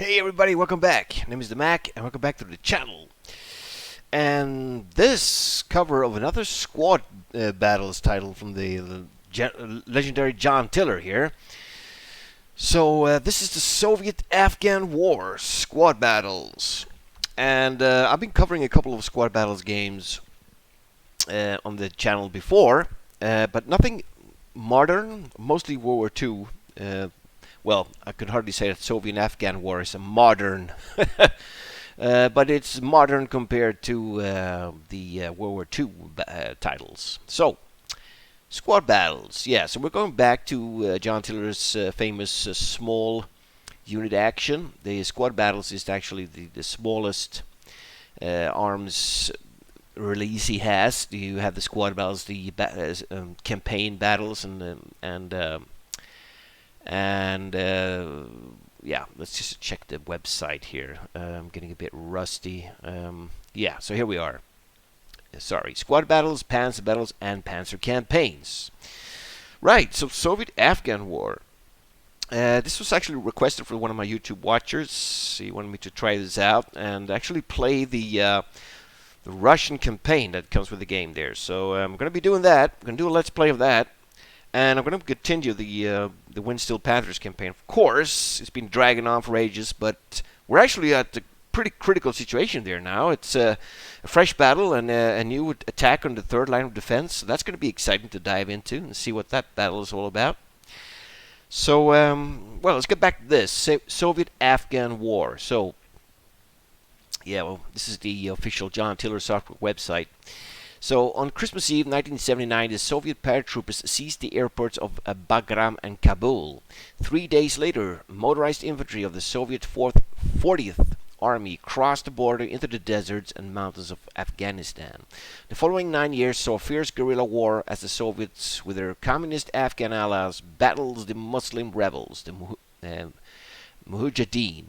Hey everybody, welcome back. My name is the Mac, and welcome back to the channel. And this cover of another squad battles title from the legendary John Tiller here. So this is the Soviet-Afghan War squad battles, and I've been covering a couple of squad battles games on the channel before, but nothing modern. Mostly World War II. Well, I could hardly say that Soviet-Afghan War is a modern, but it's modern compared to the World War II titles. So, squad battles, yeah. So we're going back to John Tiller's famous small unit action. The squad battles is actually the smallest arms release he has. You have the squad battles, the campaign battles, yeah, let's just check the website here. I'm getting a bit rusty. Yeah, so here we are. Sorry, squad battles, panzer battles, and panzer campaigns. Right, so Soviet-Afghan War. This was actually requested for one of my YouTube watchers. He wanted me to try this out and actually play the Russian campaign that comes with the game there. So I'm going to be doing that. I'm going to do a Let's Play of that. And I'm going to continue the Wind Still Panthers campaign. Of course, it's been dragging on for ages, but we're actually at a pretty critical situation there now. It's a fresh battle and a new attack on the third line of defense. So that's going to be exciting to dive into and see what that battle is all about. So, well, let's get back to this. Soviet-Afghan War. So, yeah, well, this is the official John Tiller software website. So, on Christmas Eve 1979, the Soviet paratroopers seized the airports of Bagram and Kabul. 3 days later, motorized infantry of the Soviet 40th Army crossed the border into the deserts and mountains of Afghanistan. The following 9 years saw fierce guerrilla war as the Soviets, with their communist Afghan allies, battled the Muslim rebels, the Mujahideen.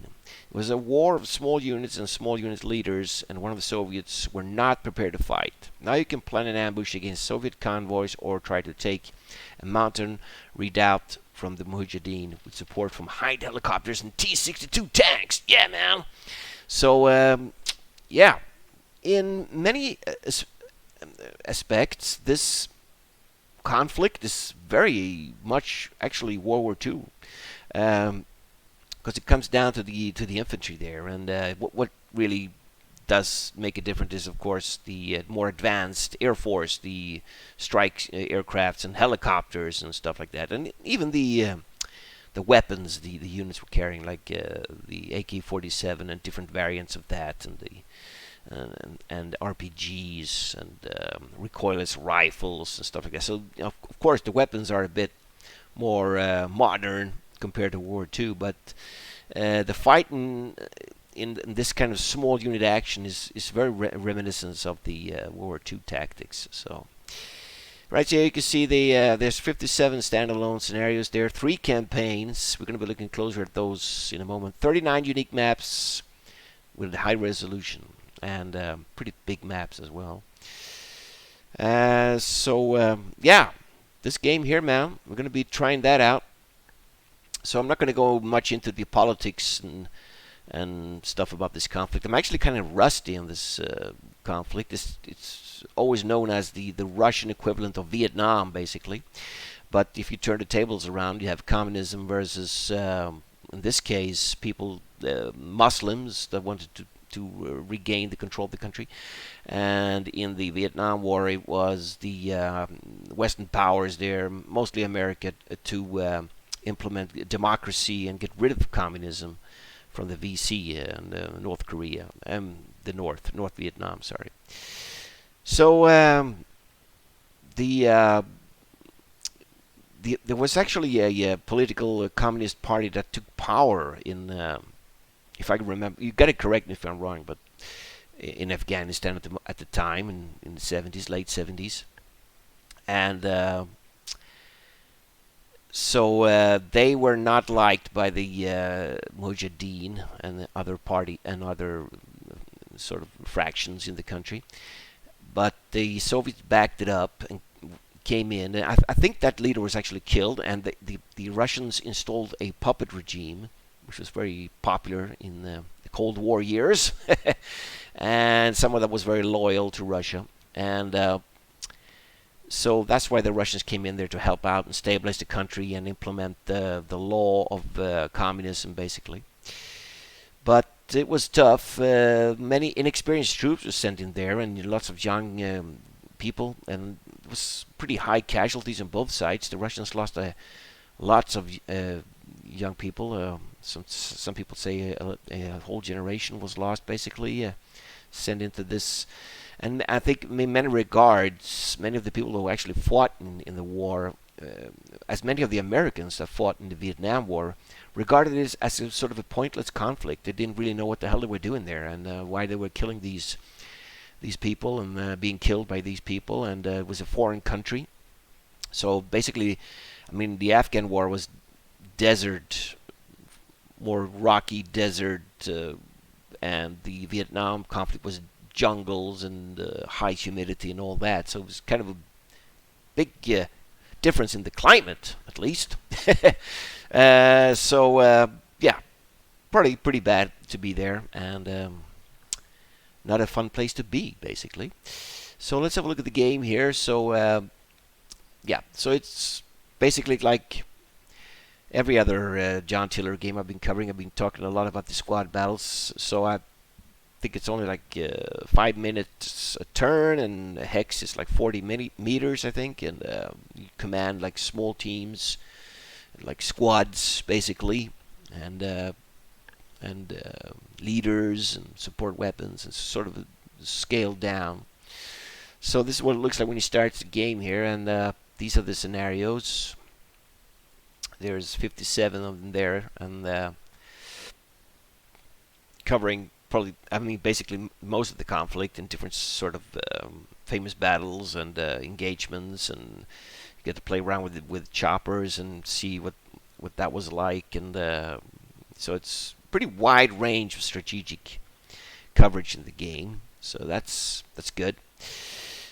It was a war of small units and small unit leaders, and one of the Soviets were not prepared to fight. Now you can plan an ambush against Soviet convoys or try to take a mountain redoubt from the Mujahideen with support from Hind helicopters and T-62 tanks. Yeah, man! So, yeah. In many aspects, this conflict is very much actually World War II. Because it comes down to the infantry there, and what really does make a difference is, of course, the more advanced Air Force, the strike aircrafts and helicopters and stuff like that, and even the weapons the units were carrying, like the AK-47 and different variants of that, and the and RPGs and recoilless rifles and stuff like that. So, of course, the weapons are a bit more modern compared to World War II, but the fight in this kind of small unit action is very reminiscent of the World War II tactics. So, right here you can see there's 57 standalone scenarios there, 3 campaigns. We're going to be looking closer at those in a moment. 39 unique maps with high resolution and pretty big maps as well. Yeah, this game here, man, we're going to be trying that out. So I'm not going to go much into the politics and stuff about this conflict. I'm actually kind of rusty on this conflict. It's always known as the Russian equivalent of Vietnam, basically. But if you turn the tables around, you have communism versus, in this case, people, Muslims that wanted to regain the control of the country. And in the Vietnam War, it was the Western powers there, mostly America, to implement democracy and get rid of communism from the VC and North Korea, the North Vietnam, sorry. So there was actually a political communist party that took power in, if I can remember, you got to correct me if I'm wrong, but in Afghanistan at the time, in the 70s, late 70s, and so they were not liked by the Mujahideen and the other party and other sort of fractions in the country. But the Soviets backed it up and came in. And I think that leader was actually killed, and the Russians installed a puppet regime which was very popular in the Cold War years, and someone that was very loyal to Russia. And so that's why the Russians came in there to help out and stabilize the country and implement the law of communism, basically. But it was tough. Many inexperienced troops were sent in there, and lots of young people, and it was pretty high casualties on both sides. The Russians lost lots of young people. Some people say a whole generation was lost, basically, sent into this. And I think, in many regards, many of the people who actually fought in the war, as many of the Americans that fought in the Vietnam War, regarded it as a sort of a pointless conflict. They didn't really know what the hell they were doing there, and why they were killing these people and being killed by these people. And it was a foreign country. So basically, I mean, the Afghan war was desert, more rocky desert, and the Vietnam conflict was jungles and high humidity and all that. So it was kind of a big difference in the climate, at least. Yeah, pretty bad to be there, and not a fun place to be, basically. So let's have a look at the game here. So yeah, so it's basically like every other John Tiller game I've been covering. I've been talking a lot about the squad battles. So I think it's only like 5 minutes a turn, and a hex is like 40 meters, I think. And you command like small teams, like squads, basically, and leaders and support weapons, and sort of scaled down. So this is what it looks like when you start the game here, and these are the scenarios. There's 57 of them there, and covering probably, I mean, basically most of the conflict in different sort of famous battles and engagements, and you get to play around with choppers and see what that was like, and so it's pretty wide range of strategic coverage in the game. So that's good.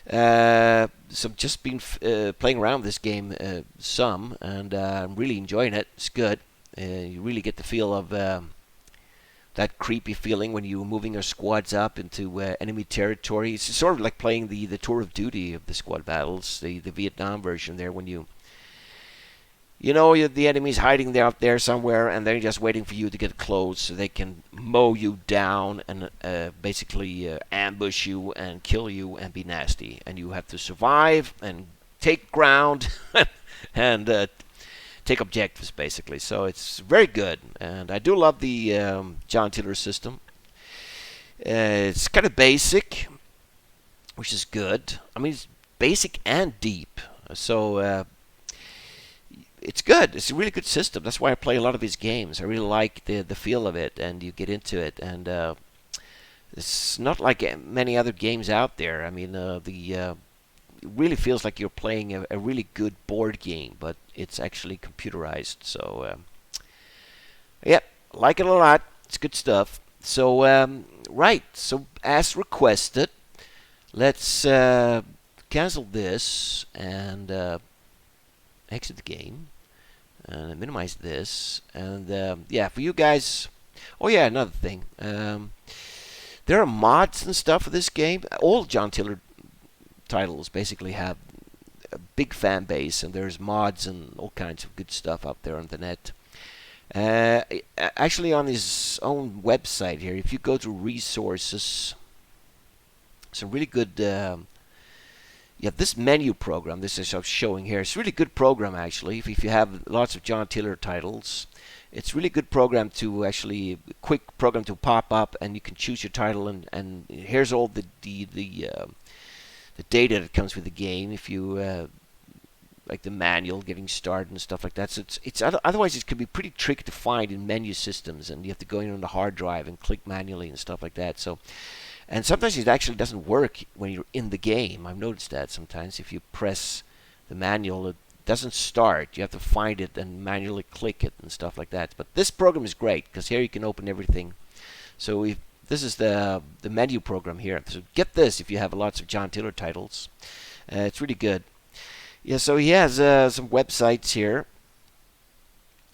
So I've just been playing around with this game some, and I'm really enjoying it. It's good. You really get the feel of that creepy feeling when you're moving your squads up into enemy territory. It's sort of like playing the tour of duty of the squad battles, the Vietnam version there, when you know the enemy's hiding out there somewhere, and they're just waiting for you to get close so they can mow you down and basically ambush you and kill you and be nasty. And you have to survive and take ground and take objectives, basically. So it's very good, and I do love the John Tiller system. It's kind of basic, which is good. I mean, it's basic and deep, so it's good. It's a really good system. That's why I play a lot of his games. I really like the feel of it, and you get into it, and it's not like many other games out there. I mean, it really feels like you're playing a really good board game, but it's actually computerized. So yeah, like it a lot. It's good stuff. So right, so as requested, let's cancel this and exit the game. Minimize this, and yeah, for you guys. Oh yeah, another thing. There are mods and stuff for this game. All John Tiller titles basically have a big fan base, and there's mods and all kinds of good stuff out there on the net. Actually, on his own website here, if you go to resources, some really good. Yeah, this menu program, this is showing here. It's a really good program, actually. If you have lots of John Tiller titles, it's a really good program to actually, quick program to pop up, and you can choose your title, and here's all the data that comes with the game. If you like the manual, getting started and stuff like that. So it's otherwise it can be pretty tricky to find in menu systems, and you have to go in on the hard drive and click manually and stuff like that. So. And sometimes it actually doesn't work when you're in the game. I've noticed that sometimes if you press the manual, it doesn't start. You have to find it and manually click it and stuff like that. But this program is great because here you can open everything. So this is the menu program here. So get this if you have lots of John Tiller titles. It's really good. Yeah, so he has some websites here.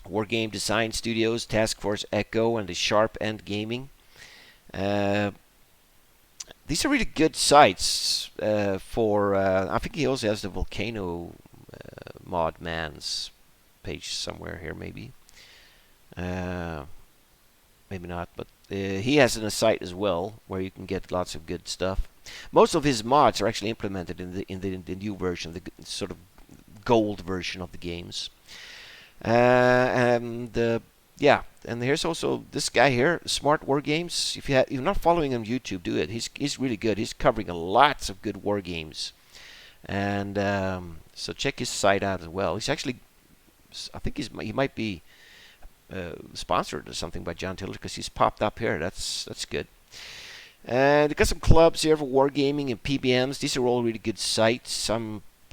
Wargame Design Studios, Task Force Echo, and the Sharp End Gaming. These are really good sites for. I think he also has the Volcano Mod Man's page somewhere here, maybe. Maybe not, but he has a site as well where you can get lots of good stuff. Most of his mods are actually implemented in the new version, the sort of gold version of the games. Yeah, and here's also this guy here, Smart War Games. If you're not following him on YouTube, do it. He's really good. He's covering lots of good war games, and so check his site out as well. He's actually, I think he might be sponsored or something by John Tiller because he's popped up here. That's good. And we've got some clubs here for wargaming and PBMs. These are all really good sites.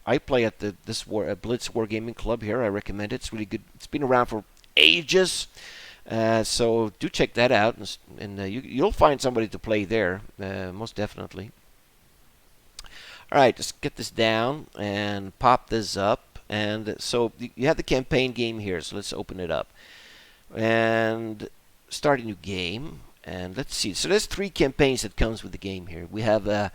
I play at this Blitz Wargaming Club here. I recommend it. It's really good. It's been around for ages, so do check that out, and you'll find somebody to play there, most definitely. All right, let's get this down and pop this up. And so you have the campaign game here. So let's open it up and start a new game. And let's see. So there's 3 campaigns that comes with the game here. We have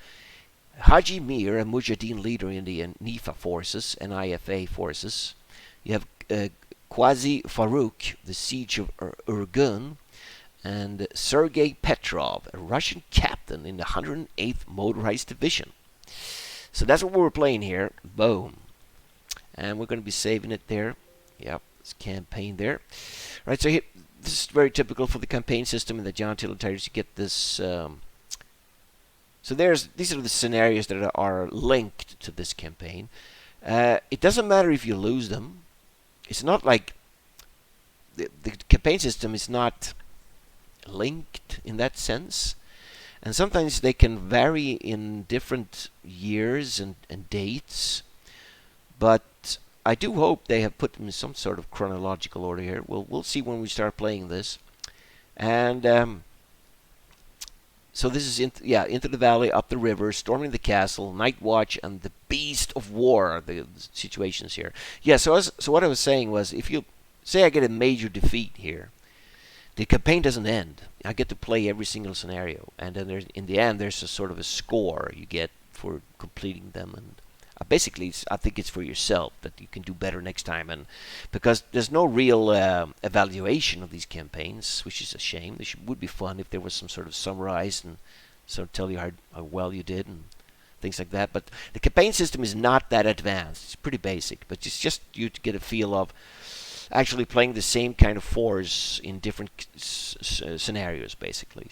Haji Mir, a Mujahideen leader in the NIFA forces, NIFA forces. You have Qazi Farouk, the siege of Urgun, and Sergei Petrov, a Russian captain in the 108th Motorized Division. So that's what we're playing here. Boom. And we're going to be saving it there. Yep, it's campaign there. Right, so here, this is very typical for the campaign system in the John Tiller titles. You get this. So these are the scenarios that are linked to this campaign. It doesn't matter if you lose them. It's not like the campaign system is not linked in that sense. And sometimes they can vary in different years and dates. But I do hope they have put them in some sort of chronological order here. We'll see when we start playing this. And so this is Into the Valley, Up the River, Storming the Castle, Night Watch, and the Beast of War. The situations here. Yeah. So what I was saying was, if you say I get a major defeat here, the campaign doesn't end. I get to play every single scenario, and then in the end there's a sort of a score you get for completing them. And basically, I think it's for yourself that you can do better next time. And because there's no real evaluation of these campaigns, which is a shame. Would be fun if there was some sort of summarized and sort of tell you how well you did and things like that. But the campaign system is not that advanced. It's pretty basic, but it's just you to get a feel of actually playing the same kind of force in different scenarios, basically.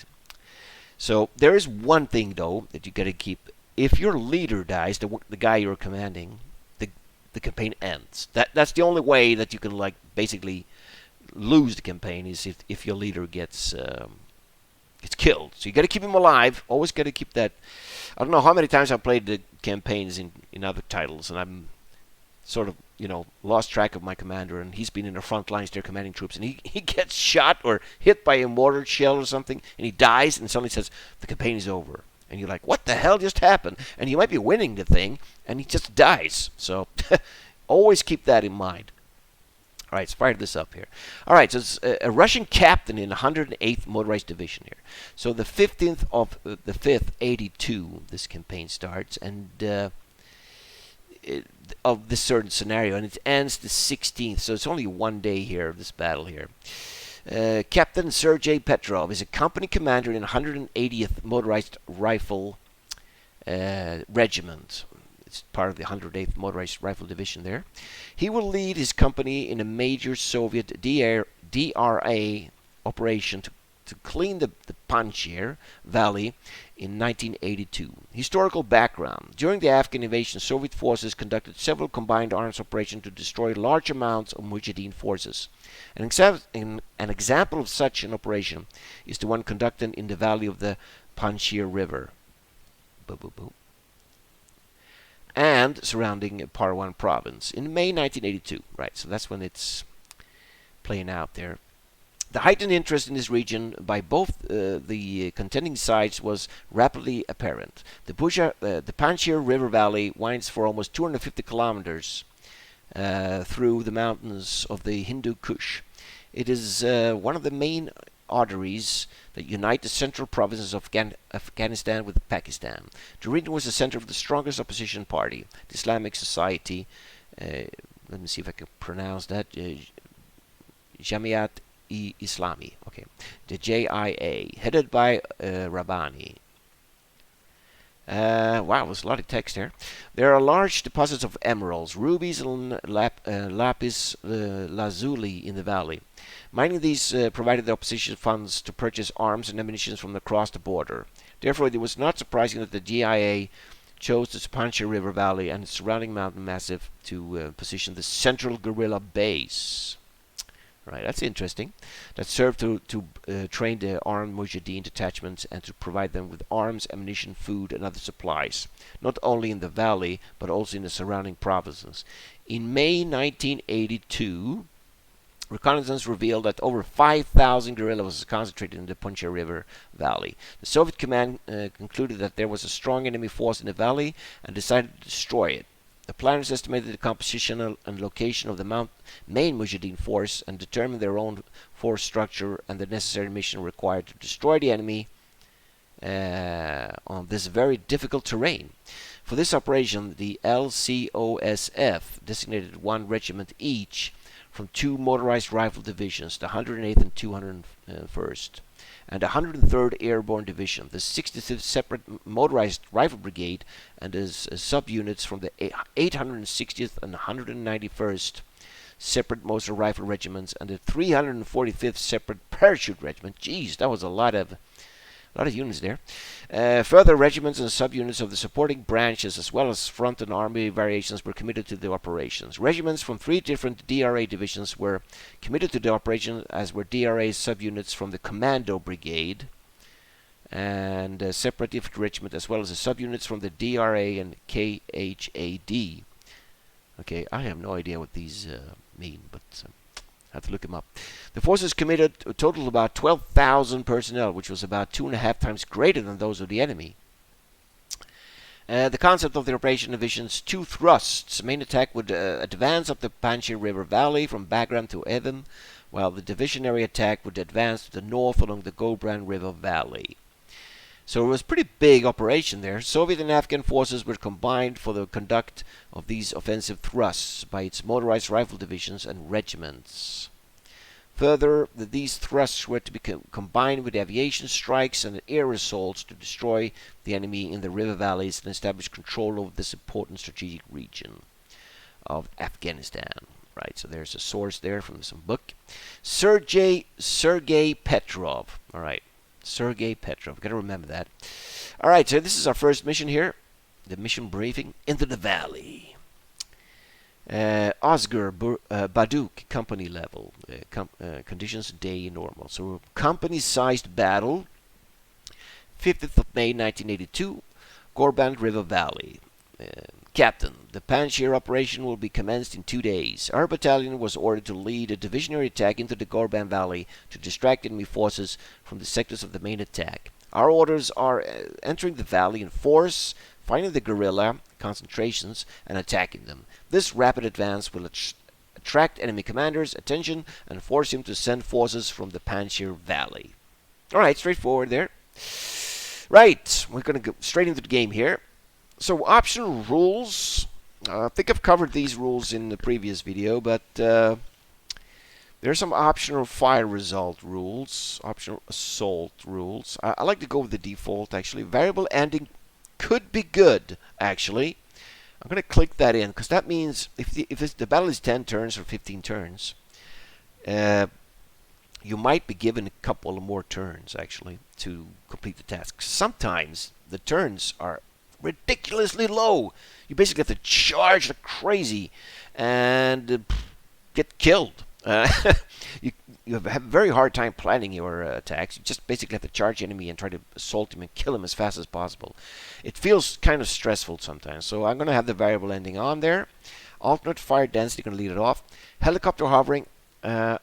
So there is one thing though that you got to keep. If your leader dies, the guy you're commanding, the campaign ends. That's the only way that you can basically lose the campaign is if your leader gets killed. So you got to keep him alive. Always got to keep that. I don't know how many times I've played the campaigns in other titles, and I'm sort of lost track of my commander, and he's been in the front lines there commanding troops, and he gets shot or hit by a mortar shell or something, and he dies, and somebody says the campaign is over. And you're like, what the hell just happened? And you might be winning the thing, and he just dies. So always keep that in mind. All right, let's fire this up here. All right, so it's a Russian captain in the 108th Motorized Division here. So the 15th of the 5th, 82, this campaign starts, and of this certain scenario, and it ends the 16th. So it's only one day here of this battle here. Captain Sergei Petrov is a company commander in 180th Motorized Rifle Regiment. It's part of the 108th Motorized Rifle Division there. He will lead his company in a major Soviet DRA operation to clean the Panjshir Valley in 1982. Historical background. During the Afghan invasion, Soviet forces conducted several combined arms operations to destroy large amounts of Mujahideen forces. An example of such an operation is the one conducted in the valley of the Panjshir River. And surrounding Parwan province in May 1982. Right, so that's when it's playing out there. The heightened interest in this region by both the contending sides was rapidly apparent. The Panjshir River Valley winds for almost 250 kilometers through the mountains of the Hindu Kush. It is one of the main arteries that unite the central provinces of Afghanistan with Pakistan. The region was the center of the strongest opposition party, the Islamic Society. Let me see if I can pronounce that. Jamiat-e-Islami. Okay, the JIA, headed by Rabbani. Wow, there's a lot of text here. There are large deposits of emeralds, rubies, and lapis lazuli in the valley. Mining these provided the opposition funds to purchase arms and ammunition from across the border. Therefore, it was not surprising that the GIA chose the Panjshir River Valley and its surrounding mountain massif to position the central guerrilla base. Right, that's interesting. That served to train the armed Mujahideen detachments and to provide them with arms, ammunition, food, and other supplies, not only in the valley but also in the surrounding provinces. In May 1982, reconnaissance revealed that over 5,000 guerrillas was concentrated in the Panjshir River Valley. The Soviet command concluded that there was a strong enemy force in the valley and decided to destroy it. The planners estimated the composition and location of the main Mujahideen force and determined their own force structure and the necessary mission required to destroy the enemy on this very difficult terrain. For this operation, the LCOSF designated one regiment each from two motorized rifle divisions, the 108th and 201st, and the 103rd Airborne Division, the 65th Separate Motorized Rifle Brigade, and as subunits from the 860th and 191st Separate Motor Rifle Regiments, and the 345th Separate Parachute Regiment. Jeez, that was a lot of units there. Further regiments and subunits of the supporting branches, as well as front and army variations, were committed to the operations. Regiments from 3 different DRA divisions were committed to the operation, as were DRA subunits from the Commando Brigade and separate infantry regiment, as well as the subunits from the DRA and KHAD. Okay, I have no idea what these mean, but I have to look them up. The forces committed a total of about 12,000 personnel, which was about 2.5 times greater than those of the enemy. The concept of the operation envisions 2 thrusts. The main attack would advance up the Panjshir River Valley from Bagram to Evin, while the divisionary attack would advance to the north along the Gobran River Valley. So it was a pretty big operation there. Soviet and Afghan forces were combined for the conduct of these offensive thrusts by its motorized rifle divisions and regiments. Further, these thrusts were to be combined with aviation strikes and air assaults to destroy the enemy in the river valleys and establish control over this important strategic region of Afghanistan. Right, so there's a source there from some book. Sergei Petrov. All right. Sergei Petrov. Got to remember that. All right, so this is our first mission here. The mission briefing. Into the valley. Oscar Baduk, company level. Conditions day normal. So company-sized battle. 5th of May 1982. Gorband River Valley. Captain, the Panjshir operation will be commenced in 2 days. Our battalion was ordered to lead a divisionary attack into the Gorband Valley to distract enemy forces from the sectors of the main attack. Our orders are entering the valley in force, finding the guerrilla concentrations, and attacking them. This rapid advance will attract enemy commanders' attention and force him to send forces from the Panjshir Valley. Alright, straightforward there. Right, we're going to go straight into the game here. So optional rules, I think I've covered these rules in the previous video, but there are some optional fire result rules, optional assault rules. I like to go with the default, actually. Variable ending could be good, actually. I'm going to click that in, because that means if the battle is 10 turns or 15 turns, you might be given a couple of more turns, actually, to complete the task. Sometimes the turns are ridiculously low. You basically have to charge like crazy and get killed. You have a very hard time planning your attacks. You just basically have to charge the enemy and try to assault him and kill him as fast as possible. It feels kind of stressful sometimes. So I'm going to have the variable ending on there. Alternate fire density, going to leave it off. Helicopter hovering, I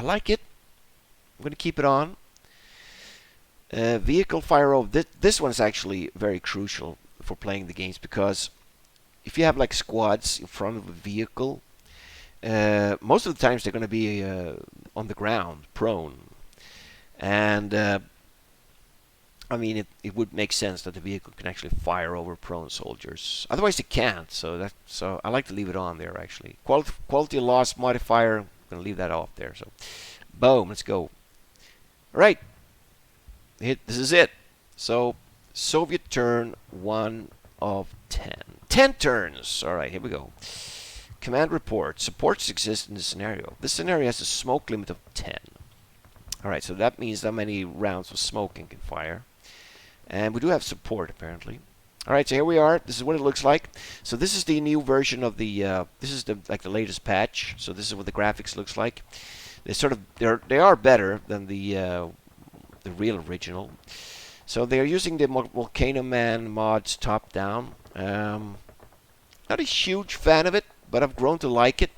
like it. I'm going to keep it on. Vehicle fire over. This one's actually very crucial for playing the games, because if you have like squads in front of a vehicle, most of the times they're going to be on the ground, prone. And I mean, it would make sense that the vehicle can actually fire over prone soldiers. Otherwise, it can't. So I like to leave it on there actually. Quality loss modifier. I'm gonna leave that off there. So, boom. Let's go. All right. This is it. So, Soviet turn 1 of 10. 10 turns. All right. Here we go. Command report. Supports exist in this scenario. This scenario has a smoke limit of 10. All right. So that means how many rounds of smoking can fire. And we do have support, apparently. All right, so here we are. This is what it looks like. So this is the new version of the. This is the latest patch. So this is what the graphics looks like. They are better than the real original. So they are using the Volcano Man mods top down. Not a huge fan of it, but I've grown to like it.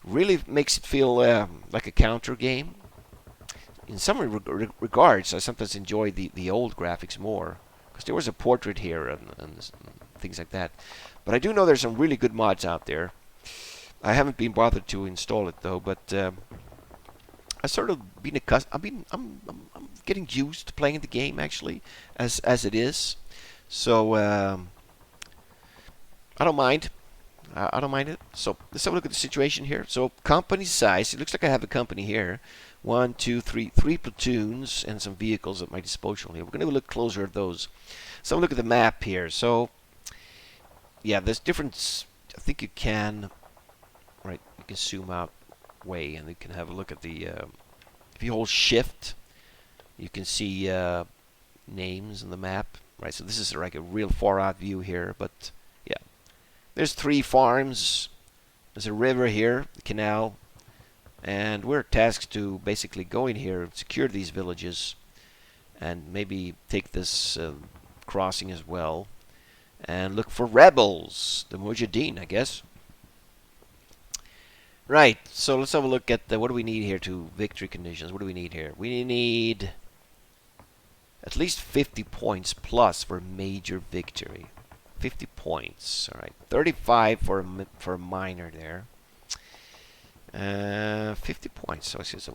Really makes it feel like a counter game. In some regards, I sometimes enjoy the old graphics more, because there was a portrait here and things like that. But I do know there's some really good mods out there. I haven't been bothered to install it though, but I sort of been accustomed. I'm getting used to playing the game actually, as it is. So I don't mind. I don't mind it. So let's have a look at the situation here. So company size. It looks like I have a company here. 1, 2, 3, 3 platoons and some vehicles at my disposal here. We're going to look closer at those. So look at the map here. So yeah, there's different. I think you can. Right, you can zoom out way, and you can have a look at the. If you hold Shift, you can see names in the map. Right, so this is like a real far out view here, but yeah, there's 3 farms. There's a river here, the canal. And we're tasked to basically go in here, secure these villages, and maybe take this crossing as well, and look for rebels, the Mujahideen, I guess. Right, so let's have a look at what do we need here to victory conditions. What do we need here? We need at least 50 points plus for major victory. 50 points, all right. 35 for a minor there. 50 points. So it's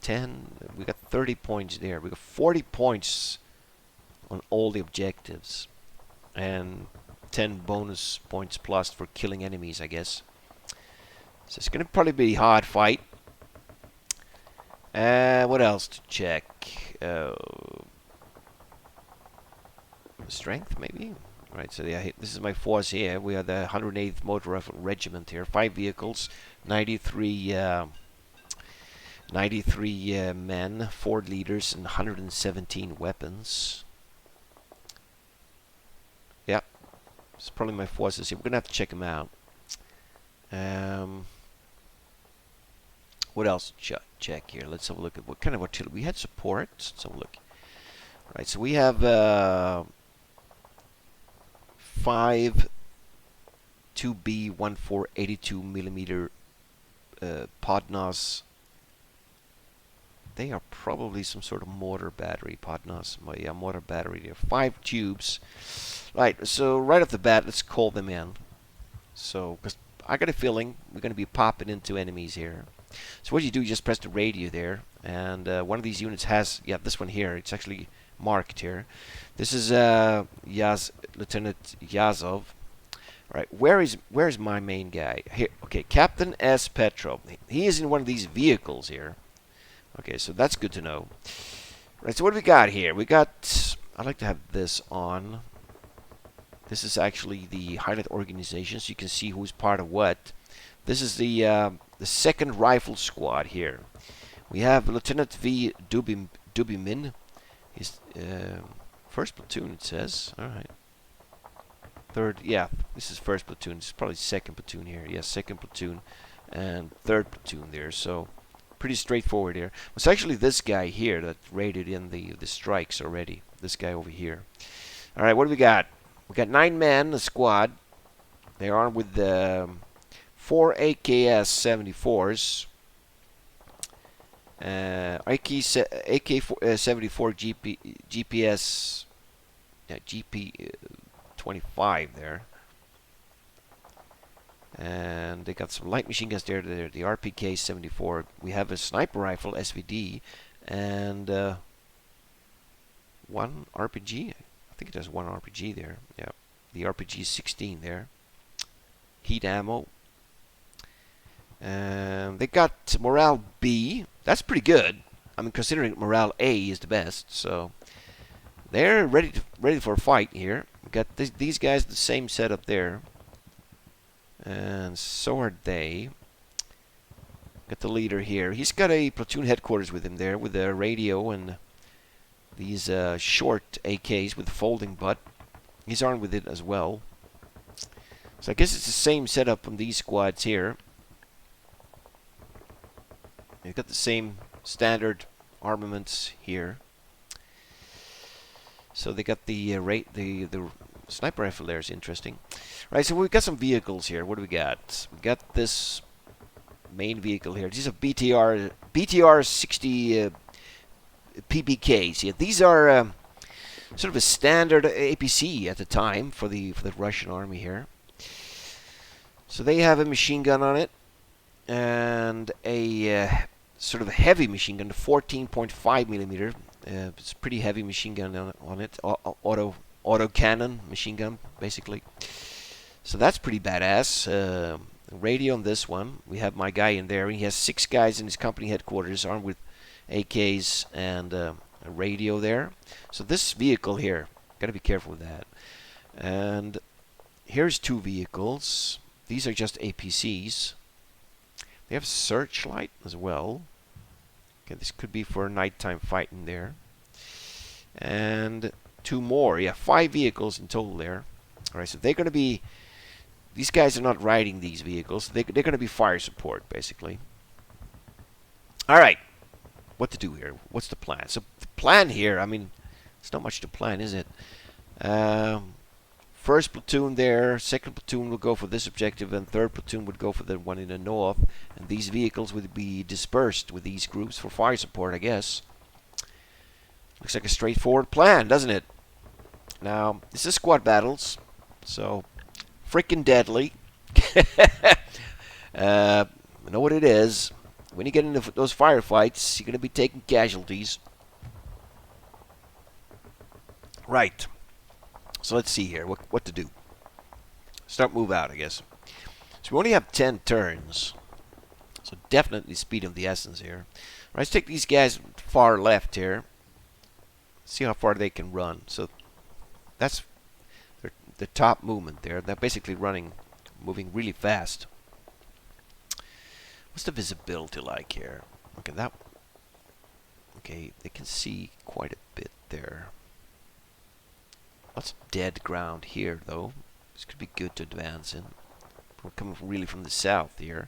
10. We got 30 points there. We got 40 points on all the objectives, and 10 bonus points plus for killing enemies, I guess. So it's gonna probably be a hard fight. What else to check? Strength, maybe. Right. So yeah, this is my force here. We are the 108th Motor Rifle Regiment here. 5 vehicles. 93 men, 4 leaders, and 117 weapons. Yeah, it's probably my forces here. We're gonna have to check them out. What else? Check here. Let's have a look at what kind of artillery we had. Support. Let's have a look. Right. So we have 5 2B 1482 millimeter. Podnos. They are probably some sort of mortar battery. Podnos, yeah, mortar battery there. 5 tubes. Right, so right off the bat, let's call them in. So, because I got a feeling we're going to be popping into enemies here. So what you do, you just press the radio there, and one of these units has, yeah, this one here. It's actually marked here. This is Lieutenant Yazov. Right, where is my main guy? Here, okay, Captain S. Petrov. He is in one of these vehicles here. Okay, so that's good to know. Right, so what do we got here? We got. I'd like to have this on. This is actually the highlight organization, so you can see who's part of what. This is the 2nd Rifle Squad here. We have Lieutenant V. Dubimin. He's 1st platoon, it says. All right. 3rd, yeah, this is 1st platoon. This is probably 2nd platoon here. Yes, 2nd platoon and 3rd platoon there. So pretty straightforward here. It's actually this guy here that raided in the strikes already. This guy over here. All right, what do we got? We got 9 men, a squad. They are armed with 4 AKS 74s. AK-74 GPS. Yeah, GP. 25 there. And they got some light machine guns there. The RPK-74. We have a sniper rifle, SVD, and one RPG. I think it has one RPG there. Yeah, the RPG-16 there. Heat ammo. And they got morale B. That's pretty good. I mean, considering morale A is the best, so they're ready for a fight here. We got these guys the same setup there, and so are they. Got the leader here. He's got a platoon headquarters with him there, with a radio and these short AKs with folding butt. He's armed with it as well. So I guess it's the same setup on these squads here. You've got the same standard armaments here. So they got the the sniper rifle there is interesting. Right, so we've got some vehicles here. What do we got? We got this main vehicle here. These are BTR 60 PPKs. Yeah, these are sort of a standard APC at the time for the Russian army here. So they have a machine gun on it and a sort of a heavy machine gun, 14.5 millimeter. It's a pretty heavy machine gun on it. Auto cannon machine gun, basically. So that's pretty badass. Radio on this one. We have my guy in there. He has 6 guys in his company headquarters armed with AKs and a radio there. So this vehicle here, gotta be careful with that. And here's 2 vehicles. These are just APCs. They have searchlight as well. Okay, this could be for nighttime fighting there. And 2 more. Yeah, 5 vehicles in total there. Alright, so they're going to be... These guys are not riding these vehicles. They're going to be fire support, basically. Alright. What to do here? What's the plan? So, the plan here, I mean, it's not much to plan, is it? First platoon there, second platoon will go for this objective, and third platoon would go for the one in the north. And these vehicles would be dispersed with these groups for fire support, I guess. Looks like a straightforward plan, doesn't it? Now, this is squad battles, so freaking deadly. You know what it is. When you get into those firefights, you're going to be taking casualties. Right. So let's see here, what to do. Start move out, I guess. So we only have 10 turns. So definitely speed of the essence here. Right, let's take these guys far left here. See how far they can run. So that's the top movement there. They're basically moving really fast. What's the visibility like here? Okay, they can see quite a bit there. Lots of dead ground here, though. This could be good to advance in. We're coming really from the south here.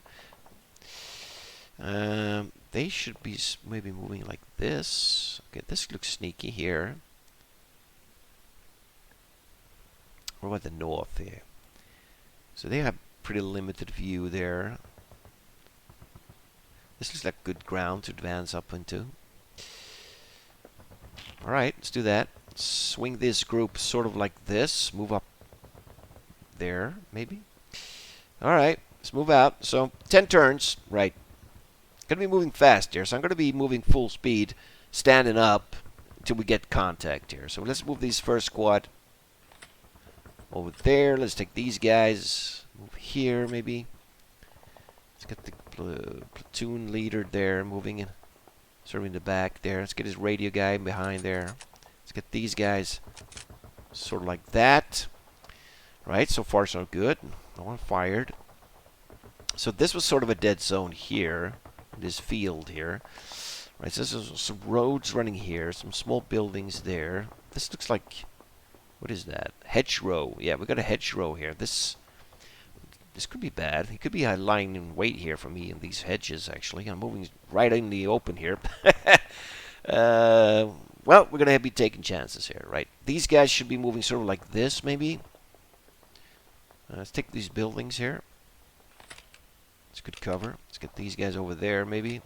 They should be maybe moving like this. Okay, this looks sneaky here. What about the north here? So they have pretty limited view there. This looks like good ground to advance up into. Alright, let's do that. Swing this group sort of like this. Move up there, maybe. Alright, let's move out. So, 10 turns. Right. Gonna be moving fast here. So I'm gonna be moving full speed, standing up until we get contact here. So let's move this first squad over there. Let's take these guys. Move here, maybe. Let's get the platoon leader there moving in. Sort of in the back there. Let's get his radio guy behind there. Let's get these guys sort of like that. Right, so far so good. No one fired. So this was sort of a dead zone here. In this field here. Right, so there's some roads running here. Some small buildings there. This looks like... What is that? Hedgerow. Yeah, we got a hedgerow here. This could be bad. He could be lying in wait here for me in these hedges, actually. I'm moving right in the open here. Well, we're going to be taking chances here, right? These guys should be moving sort of like this, maybe. Let's take these buildings here. It's good cover. Let's get these guys over there, maybe.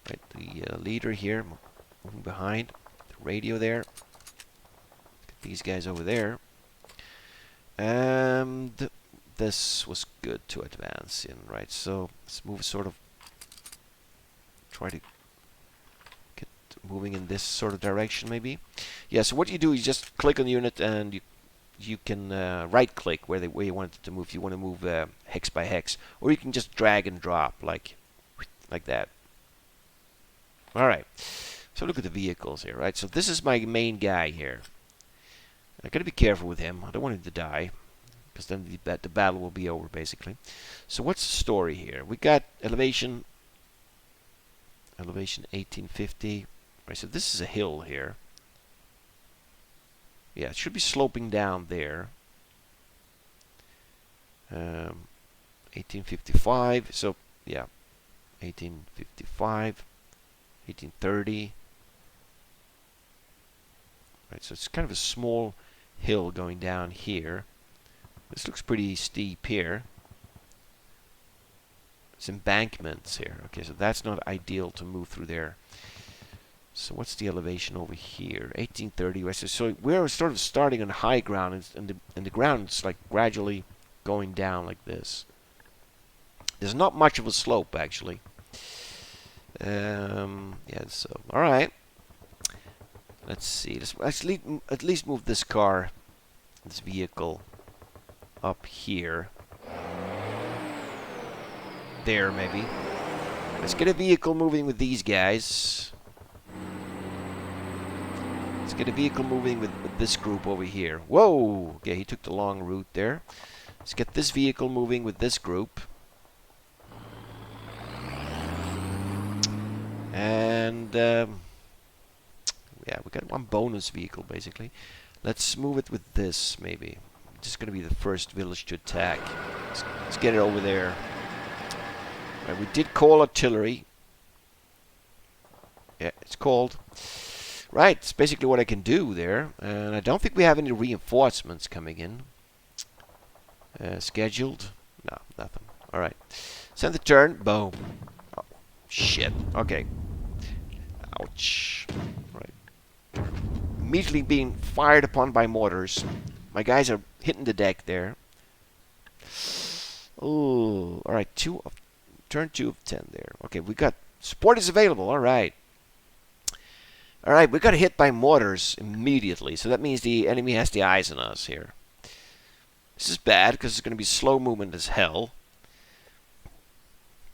Right, the leader here, moving behind. The radio there. Get these guys over there. And the this was good to advance in, right? So let's move sort of, try to get moving in this sort of direction maybe. Yeah, so what you do is just click on the unit and you can right click where you want it to move. If you want to move hex by hex, or you can just drag and drop like that. All right, so look at the vehicles here, right? So this is my main guy here. I gotta be careful with him. I don't want him to die, because then the battle will be over basically. So what's the story here? We got elevation 1850. Right, so this is a hill here. Yeah, it should be sloping down there. 1855. So yeah, 1855, 1830. Right, so it's kind of a small hill going down here. This looks pretty steep here. It's embankments here. Okay, so that's not ideal to move through there. So what's the elevation over here? 1830. So we're sort of starting on high ground, and the ground's like gradually going down like this. There's not much of a slope actually. Yeah. So all right. Let's see. Let's at least move this car, this vehicle, up here. There, maybe. Let's get a vehicle moving with these guys. Let's get a vehicle moving with this group over here. Whoa! Okay, he took the long route there. Let's get this vehicle moving with this group. And, yeah, we got one bonus vehicle, basically. Let's move it with this, maybe. Just going to be the first village to attack. Let's get it over there. Right, we did call artillery. Yeah, it's called. Right, it's basically what I can do there. And I don't think we have any reinforcements coming in. Scheduled? No, nothing. Alright. Send the turn. Boom. Oh, shit. Okay. Ouch. Right. Immediately being fired upon by mortars. My guys are hitting the deck there. Oh, alright. Turn 2 of 10 there. Okay, we got... Support is available. Alright. Alright, we got hit by mortars immediately. So that means the enemy has the eyes on us here. This is bad because it's going to be slow movement as hell.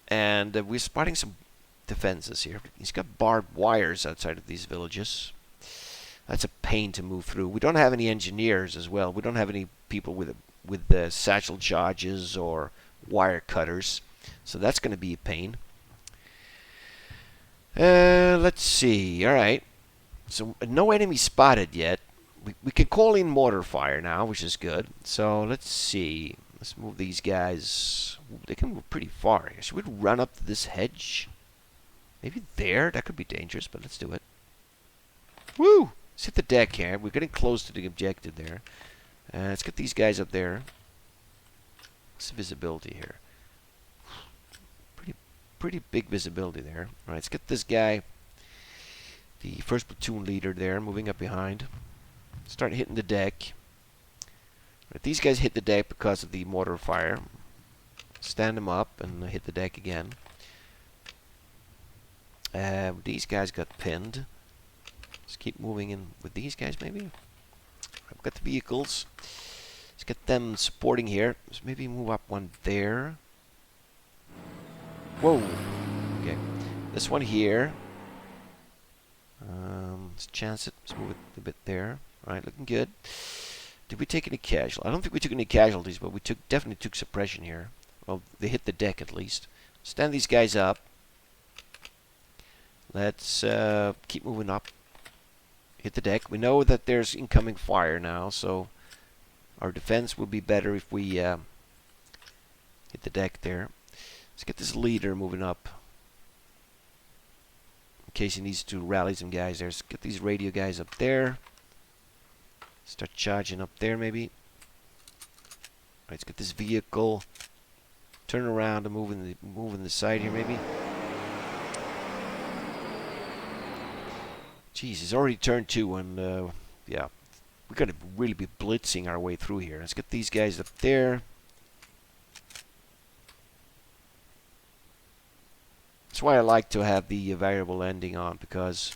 And we're spotting some defenses here. He's got barbed wires outside of these villages. That's a pain to move through. We don't have any engineers as well. We don't have any people with satchel charges or wire cutters. So that's going to be a pain. Let's see. Alright. So no enemy spotted yet. We can call in mortar fire now, which is good. So let's see. Let's move these guys. They can move pretty far here. Should we run up to this hedge? Maybe there? That could be dangerous, but let's do it. Woo! Let's hit the deck here. We're getting close to the objective there. Let's get these guys up there. What's the visibility here? Pretty big visibility there. Alright, let's get this guy, the first platoon leader there, moving up behind. Start hitting the deck. Right, these guys hit the deck because of the mortar fire. Stand them up and hit the deck again. These guys got pinned. Let's keep moving in with these guys maybe. I've got the vehicles. Let's get them supporting here. Let's maybe move up one there. Whoa. Okay. This one here. Let's chance it. Let's move it a bit there. Alright, looking good. Did we take any casualties? I don't think we took any casualties, but we definitely took suppression here. Well, they hit the deck at least. Stand these guys up. Let's keep moving up. Hit the deck. We know that there's incoming fire now, so our defense will be better if we hit the deck there. Let's get this leader moving up. In case he needs to rally some guys there. Let's get these radio guys up there. Start charging up there maybe. Right, let's get this vehicle. Turn around and move in the side here maybe. Jeez, it's already turn 2 and yeah. We gotta really be blitzing our way through here. Let's get these guys up there. That's why I like to have the variable ending on, because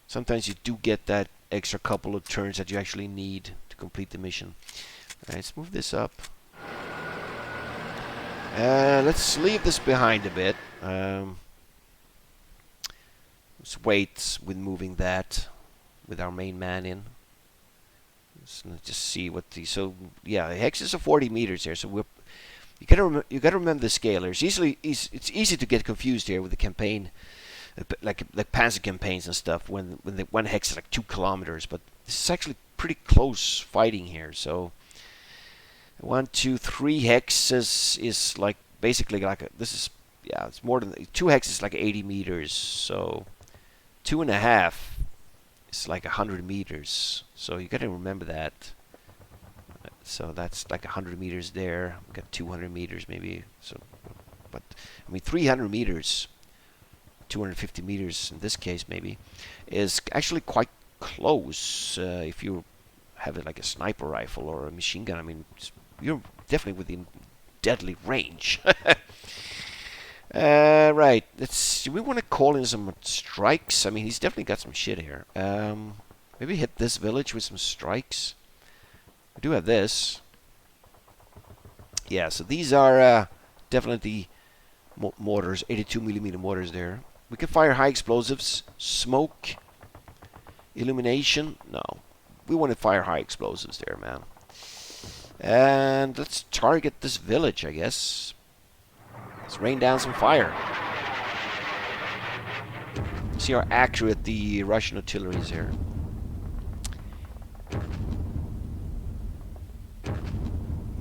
sometimes you do get that extra couple of turns that you actually need to complete the mission. Alright, let's move this up. Let's leave this behind a bit. Let's wait with moving that with our main man in. Let's just see what the... So, yeah, the hex is a 40 meters here, so you gotta remember the scale. It's easy to get confused here with the campaign, like Panzer campaigns and stuff. When the one hex is like 2 kilometers, but this is actually pretty close fighting here. So 1, 2, 3 hexes is like basically like it's more than 2 hexes like 80 meters. So 2.5 is like 100 meters. So you gotta remember that. So that's like 100 meters there. We got 200 meters maybe. So, but I mean 300 meters, 250 meters in this case maybe, is actually quite close. If you have it like a sniper rifle or a machine gun, I mean you're definitely within deadly range. Right. Do we want to call in some strikes? I mean, he's definitely got some shit here. Maybe hit this village with some strikes. We do have this. Yeah, so these are definitely mortars, 82mm mortars there. We can fire high explosives, smoke, illumination. No, we want to fire high explosives there, man. And let's target this village, I guess. Let's rain down some fire. See how accurate the Russian artillery is here.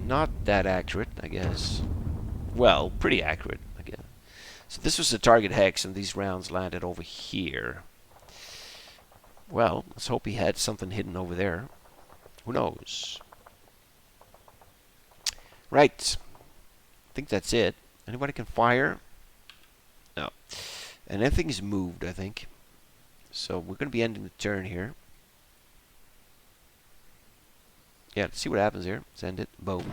Not that accurate, I guess. Well, pretty accurate, I guess. So this was the target hex, and these rounds landed over here. Well, let's hope he had something hidden over there. Who knows? Right. I think that's it. Anybody can fire? No. And everything's moved, I think. So we're going to be ending the turn here. Yeah, let's see what happens here. Let's end it. Boom.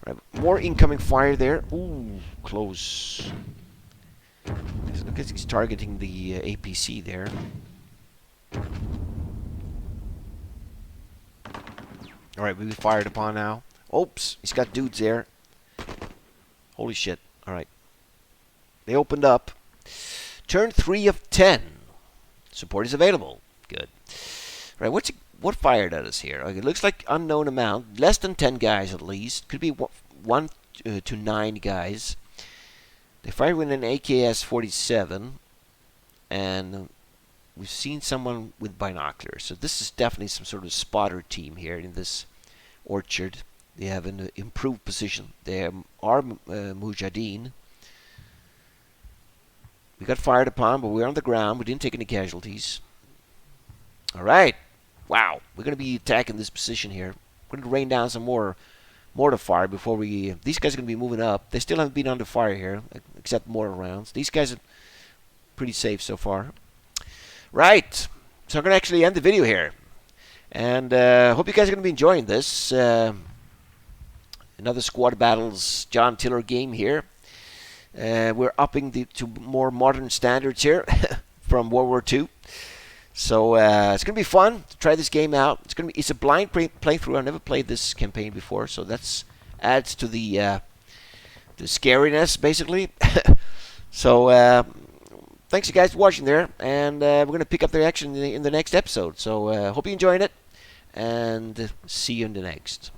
Right, more incoming fire there. Ooh, close. Look at he's targeting the APC there. Alright, we'll be fired upon now. Oops, he's got dudes there. Holy shit. Alright. They opened up. Turn 3 of 10. Support is available. Good. Right, what fired at us here? Okay, it looks like unknown amount. Less than 10 guys at least. Could be 1 to 9 guys. They fired with an AKS-47. And we've seen someone with binoculars. So this is definitely some sort of spotter team here in this orchard. They have an improved position. They are Mujahideen. We got fired upon, but we're on the ground. We didn't take any casualties. Alright. Wow. We're going to be attacking this position here. We're going to rain down some more mortar fire before we... These guys are going to be moving up. They still haven't been under fire here, except mortar rounds. These guys are pretty safe so far. Right. So I'm going to actually end the video here. And hope you guys are going to be enjoying this. Another Squad Battles John Tiller game here. We're upping to more modern standards here from World War II. So it's going to be fun to try this game out. It's a blind playthrough. I've never played this campaign before, so that adds to the scariness, basically. So thanks you guys for watching there, and we're going to pick up the action in the next episode. So hope you're enjoying it, and see you in the next.